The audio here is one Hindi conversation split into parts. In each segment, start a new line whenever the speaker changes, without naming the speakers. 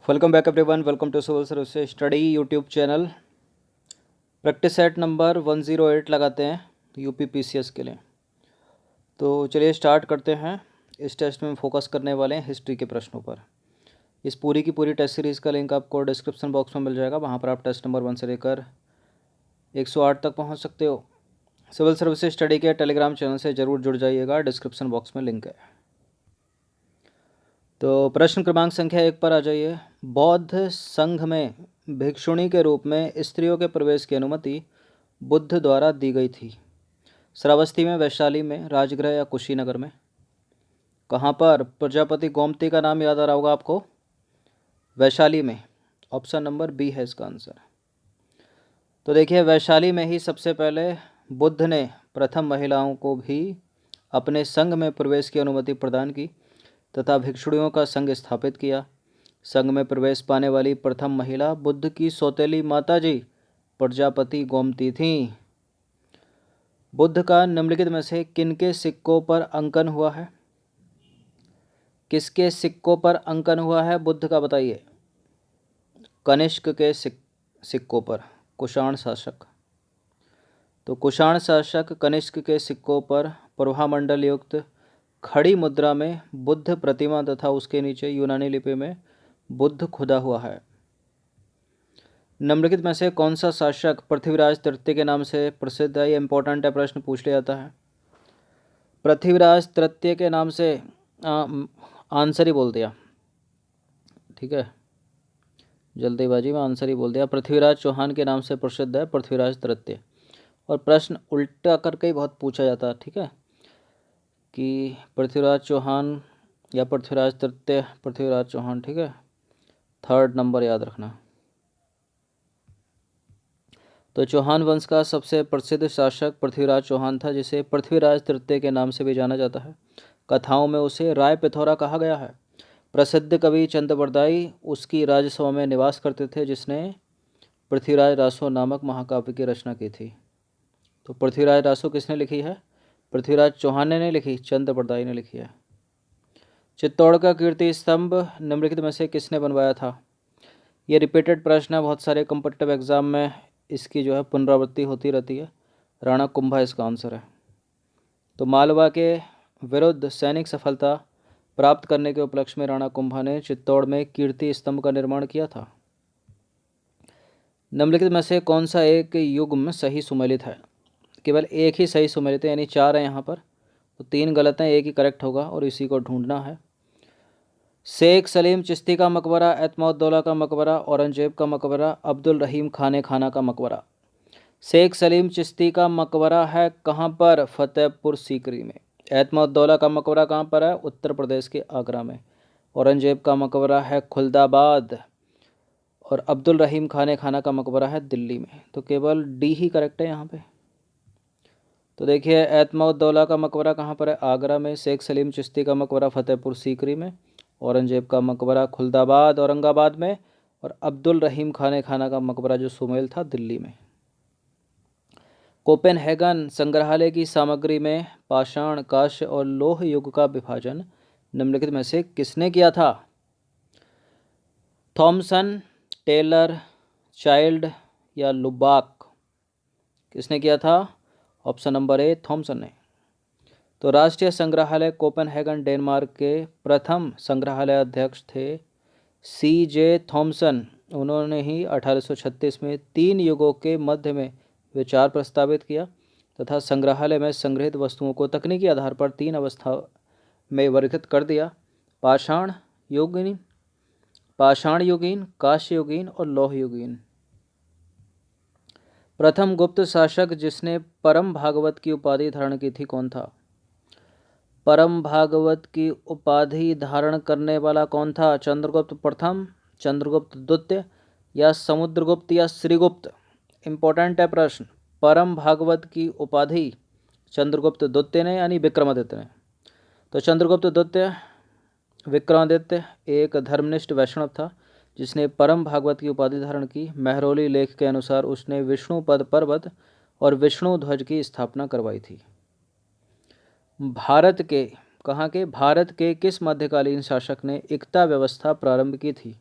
Welcome back everyone, welcome to civil service study YouTube channel. Practice set number 108 लगाते हैं यूपीपीसीएस के लिए। तो चलिए स्टार्ट करते हैं। इस टेस्ट में फोकस करने वाले हैं हिस्ट्री के प्रश्नों पर। इस पूरी की पूरी टेस्ट सीरीज़ का लिंक आपको डिस्क्रिप्शन बॉक्स में मिल जाएगा, वहाँ पर आप टेस्ट नंबर 1 से लेकर 108 तक पहुँच सकते हो। सिविल सर्विस स्टडी के टेलीग्राम चैनल से ज़रूर जुड़ जाइएगा, डिस्क्रिप्शन बॉक्स में लिंक है। तो प्रश्न क्रमांक संख्या 1 पर आ जाइए। बौद्ध संघ में भिक्षुणी के रूप में स्त्रियों के प्रवेश की अनुमति बुद्ध द्वारा दी गई थी। श्रावस्ती में, वैशाली में, राजगृह या कुशीनगर में? कहाँ पर? प्रजापति गोमती का नाम याद आ रहा होगा आपको, वैशाली में। ऑप्शन नंबर बी है इसका आंसर। तो देखिए, वैशाली में ही सबसे पहले बुद्ध ने प्रथम महिलाओं को भी अपने संघ में प्रवेश की अनुमति प्रदान की तथा भिक्षुणियों का संघ स्थापित किया। संघ में प्रवेश पाने वाली प्रथम महिला बुद्ध की सौतेली माताजी प्रजापति गोमती थीं। बुद्ध का निम्नलिखित में से किनके सिक्कों पर अंकन हुआ है? किसके सिक्कों पर अंकन हुआ है बुद्ध का, बताइए। कनिष्क के सिक्कों पर, कुषाण शासक। तो कुषाण शासक कनिष्क के सिक्कों पर प्रभामंडल युक्त खड़ी मुद्रा में बुद्ध प्रतिमा तथा उसके नीचे यूनानी लिपि में बुद्ध खुदा हुआ है। निम्नलिखित में से कौन सा शासक पृथ्वीराज तृतीय के नाम से प्रसिद्ध है? ये इंपॉर्टेंट है, प्रश्न पूछ लिया जाता है। पृथ्वीराज तृतीय के नाम से आंसर ही बोल दिया, ठीक है, जल्दीबाजी में आंसर ही बोल दिया। पृथ्वीराज चौहान के नाम से प्रसिद्ध है पृथ्वीराज तृतीय। और प्रश्न उल्टा करके ही बहुत पूछा जाता है, ठीक है, कि पृथ्वीराज चौहान या पृथ्वीराज तृतीय, पृथ्वीराज चौहान, ठीक है, थर्ड नंबर याद रखना। तो चौहान वंश का सबसे प्रसिद्ध शासक पृथ्वीराज चौहान था, जिसे पृथ्वीराज तृतीय के नाम से भी जाना जाता है। कथाओं में उसे राय पिथौरा कहा गया है। प्रसिद्ध कवि चंद्रबरदाई उसकी राजसभा में निवास करते थे, जिसने पृथ्वीराज रासो नामक महाकाव्य की रचना की थी। तो पृथ्वीराज रासो किसने लिखी है? पृथ्वीराज चौहान ने नहीं लिखी, चंद्रबरदाई ने लिखी है। चित्तौड़ का कीर्ति स्तंभ निम्नलिखित में से किसने बनवाया था? ये रिपीटेड प्रश्न है, बहुत सारे कॉम्पिटिटिव एग्जाम में इसकी जो है पुनरावृत्ति होती रहती है। राणा कुंभा इसका आंसर है। तो मालवा के विरुद्ध सैनिक सफलता प्राप्त करने के उपलक्ष्य में राणा कुंभा ने चित्तौड़ में कीर्ति स्तंभ का निर्माण किया था। निम्नलिखित में से कौन सा एक युग्म सही सुमेलित है? केवल एक ही सही सुमेलित है, यानी 4 है यहाँ पर, तो 3 गलत हैं, एक ही करेक्ट होगा और इसी को ढूंढना है। शेख सलीम चिश्ती का मकबरा, एतमाउद्दौला का मकबरा, औरंगजेब का मकबरा, अब्दुल रहीम खाने खाना का मकबरा। शेख सलीम चिश्ती का मकबरा है कहाँ पर? फतेहपुर सीकरी में। एतमाउद्दौला का मकबरा कहाँ पर है? उत्तर प्रदेश के आगरा में। औरंगजेब का मकबरा है खुलदाबाद और अब्दुल रहीम खाने खाना का मकबरा है दिल्ली में। तो केवल डी ही करेक्ट है यहाँ पे। तो देखिए, एतमाउद्दौला का मकबरा कहाँ पर है? आगरा में। शेख सलीम चिश्ती का मकबरा फतेहपुर सीकरी में। औरंगजेब का मकबरा खुलदाबाद औरंगाबाद में। और अब्दुल रहीम खाने खाना का मकबरा जो सुमेल था, दिल्ली में। कोपेनहेगन संग्रहालय की सामग्री में पाषाण, कांस्य और लोह युग का विभाजन निम्नलिखित में से किसने किया था? थॉमसन, टेलर, चाइल्ड या लुबाक? किसने किया था? ऑप्शन नंबर ए, थॉमसन ने। तो राष्ट्रीय संग्रहालय कोपेनहेगन डेनमार्क के प्रथम संग्रहालय अध्यक्ष थे CJ थॉमसन। उन्होंने ही 1836 में 3 युगों के मध्य में विचार प्रस्तावित किया तथा संग्रहालय में संग्रहित वस्तुओं को तकनीकी आधार पर 3 अवस्था में वर्गीकृत कर दिया: पाषाण युगीन, पाषाण युगीन, कांस्य युगीन और लौह युगीन। प्रथम गुप्त शासक जिसने परम भागवत की उपाधि धारण की थी, कौन था? परम भागवत की उपाधि धारण करने वाला कौन था? चंद्रगुप्त प्रथम, चंद्रगुप्त द्वितीय या समुद्रगुप्त या श्रीगुप्त? इंपॉर्टेंट है प्रश्न। परम भागवत की उपाधि चंद्रगुप्त द्वितीय ने, यानी विक्रमादित्य ने। तो चंद्रगुप्त द्वितीय विक्रमादित्य एक धर्मनिष्ठ वैष्णव था जिसने परम भागवत की उपाधि धारण की। महरौली लेख के अनुसार उसने विष्णुपद पर्वत और विष्णु ध्वज की स्थापना करवाई थी। भारत के, कहाँ के? भारत के किस मध्यकालीन शासक ने एकता व्यवस्था प्रारंभ की थी?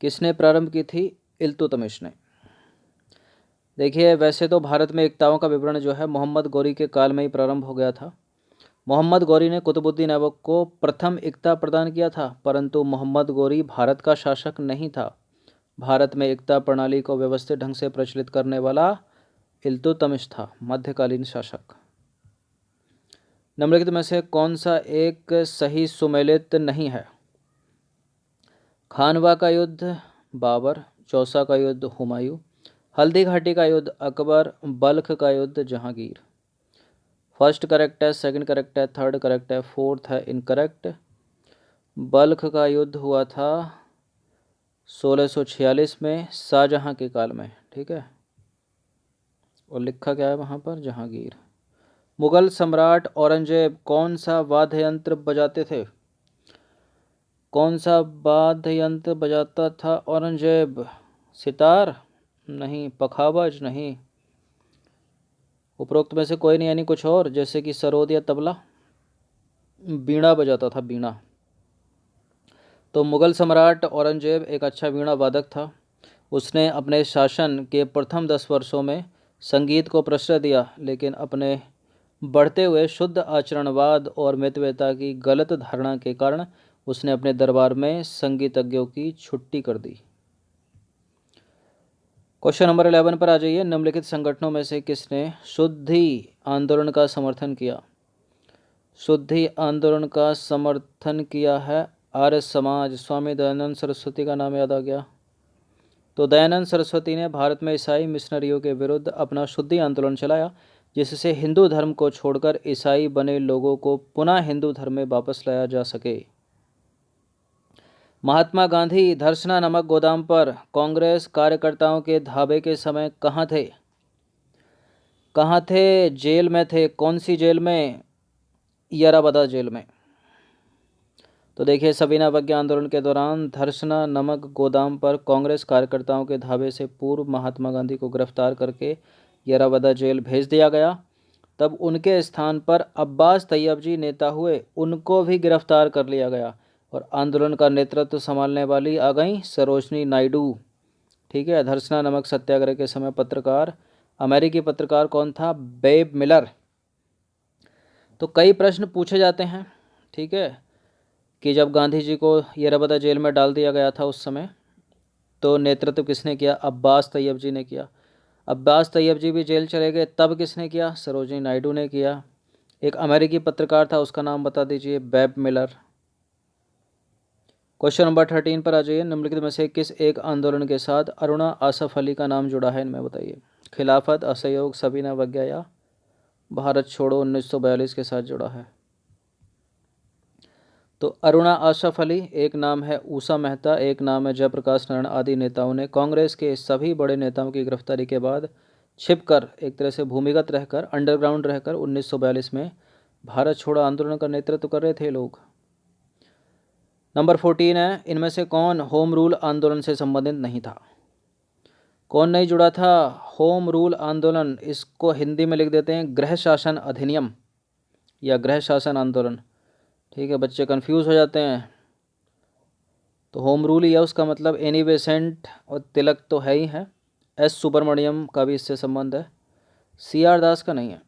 किसने प्रारंभ की थी? इल्तुतमिश ने। देखिए, वैसे तो भारत में एकताओं का विवरण जो है मोहम्मद गौरी के काल में ही प्रारंभ हो गया था। मोहम्मद गौरी ने कुतुबुद्दीन ऐबक को प्रथम एकता प्रदान किया था, परंतु मोहम्मद गौरी भारत का शासक नहीं था। भारत में एकता प्रणाली को व्यवस्थित ढंग से प्रचलित करने वाला इल्तुतमिश था, मध्यकालीन शासक। निम्नलिखित में से कौन सा एक सही सुमेलित नहीं है? खानवा का युद्ध बाबर, चौसा का युद्ध हुमायूं, हल्दी घाटी का युद्ध अकबर, बल्ख का युद्ध जहांगीर। फर्स्ट करेक्ट है, सेकंड करेक्ट है, थर्ड करेक्ट है, फोर्थ है इनकरेक्ट। बल्ख का युद्ध हुआ था 1646 में शाहजहां के काल में, ठीक है, और लिखा क्या है वहाँ पर? जहांगीर। मुगल सम्राट औरंगजेब कौन सा वाद्य यंत्र बजाते थे? कौन सा वाद्य यंत्र बजाता था औरंगजेब? सितार नहीं, पखावज नहीं, उपरोक्त में से कोई नहीं, यानी कुछ और, जैसे कि सरोद या तबला। बीणा बजाता था, बीणा। तो मुगल सम्राट औरंगजेब एक अच्छा वीणा वादक था। उसने अपने शासन के प्रथम 10 वर्षों में संगीत को प्रश्रय दिया, लेकिन अपने बढ़ते हुए शुद्ध आचरणवाद और मितव्ययिता की गलत धारणा के कारण उसने अपने दरबार में संगीतज्ञों की छुट्टी कर दी। क्वेश्चन नंबर 11 पर आ जाइए। निम्नलिखित संगठनों में से किसने शुद्धि आंदोलन का समर्थन किया? शुद्धि आंदोलन का समर्थन किया है आर्य समाज। स्वामी दयानंद सरस्वती का नाम याद आ गया। तो दयानंद सरस्वती ने भारत में ईसाई मिशनरियों के विरुद्ध अपना शुद्धि आंदोलन चलाया, जिससे हिंदू धर्म को छोड़कर ईसाई बने लोगों को पुनः हिंदू धर्म में वापस लाया जा सके। महात्मा गांधी धर्सना नमक गोदाम पर कांग्रेस कार्यकर्ताओं के धावे के समय कहाँ थे? कहाँ थे? जेल में थे। कौन सी जेल में? यराबदा जेल में। तो देखिए, सविनय अवज्ञा आंदोलन के दौरान धर्सना नमक गोदाम पर कांग्रेस कार्यकर्ताओं के धावे से पूर्व महात्मा गांधी को गिरफ्तार करके यराबदा जेल भेज दिया गया। तब उनके स्थान पर अब्बास तैयब जी नेता हुए, उनको भी गिरफ्तार कर लिया गया और आंदोलन का नेतृत्व संभालने वाली आ गई सरोजनी नायडू। ठीक है। धर्सना नमक सत्याग्रह के समय पत्रकार, अमेरिकी पत्रकार कौन था? Webb Miller. तो कई प्रश्न पूछे जाते हैं, ठीक है, कि जब गांधी जी को यराबदा जेल में डाल दिया गया था उस समय, तो नेतृत्व किसने किया? अब्बास तैयब जी ने किया। अब्बास तैयब जी भी जेल चले गए, तब किसने किया? सरोजिनी नायडू ने किया। एक अमेरिकी पत्रकार था, उसका नाम बता दीजिए। Babe Miller. क्वेश्चन नंबर 13 पर आ जाइए। निम्नलिखित में से किस एक आंदोलन के साथ अरुणा आसफ अली का नाम जुड़ा है? इनमें बताइए। खिलाफत, असहयोग, सविनय अवज्ञा या भारत छोड़ो 1942 के साथ जुड़ा है। तो अरुणा आसफ अली, एक नाम है ऊषा मेहता, एक नाम है जयप्रकाश नारायण आदि नेताओं ने कांग्रेस के सभी बड़े नेताओं की गिरफ्तारी के बाद छिपकर, एक तरह से भूमिगत रहकर, अंडरग्राउंड रहकर 1942 में भारत छोड़ो आंदोलन का नेतृत्व कर रहे थे लोग। नंबर 14 है, इनमें से कौन होम रूल आंदोलन से संबंधित नहीं था? कौन नहीं जुड़ा था? होम रूल आंदोलन, इसको हिंदी में लिख देते हैं गृह शासन अधिनियम या गृह शासन आंदोलन। ठीक है, बच्चे कंफ्यूज हो जाते हैं। तो होम रूल या उसका मतलब एनी बेसेंट और तिलक तो है ही है। एस सुब्रमण्यम का भी इससे संबंध है, CR दास का नहीं है।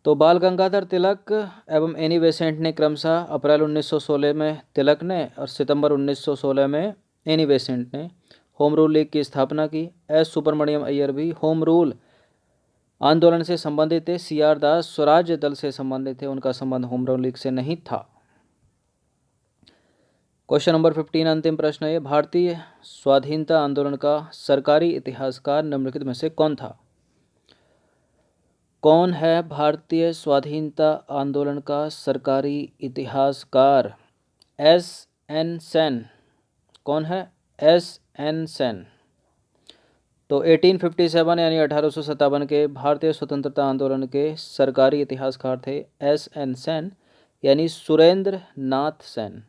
तो बाल गंगाधर तिलक एवं एनी बेसेंट ने क्रमशः अप्रैल 1916 में तिलक ने और सितंबर 1916 में एनी बेसेंट ने होम रूल लीग की स्थापना की। एस सुब्रमण्यम अय्यर भी होम रूल आंदोलन से संबंधित थे। CR दास स्वराज्य दल से संबंधित थे, उनका संबंध होम रूल लीग से नहीं था। क्वेश्चन नंबर 15 अंतिम प्रश्न है। भारतीय स्वाधीनता आंदोलन का सरकारी इतिहासकार निम्नलिखित में से कौन था? कौन है भारतीय स्वाधीनता आंदोलन का सरकारी इतिहासकार? SN सेन। कौन है? SN सेन। तो 1857 यानी 1857 के भारतीय स्वतंत्रता आंदोलन के सरकारी इतिहासकार थे SN सेन, यानी सुरेंद्र नाथ सेन।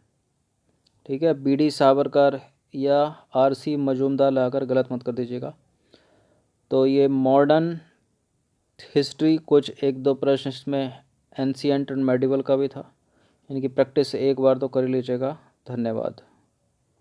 ठीक है, BD सावरकर या RC मजूमदार लाकर गलत मत कर दीजिएगा। तो ये मॉडर्न हिस्ट्री कुछ एक दो प्रश्न इसमें एंशिएंट एंड मेडिवल का भी था, यानी कि प्रैक्टिस एक बार तो कर लीजिएगा। धन्यवाद।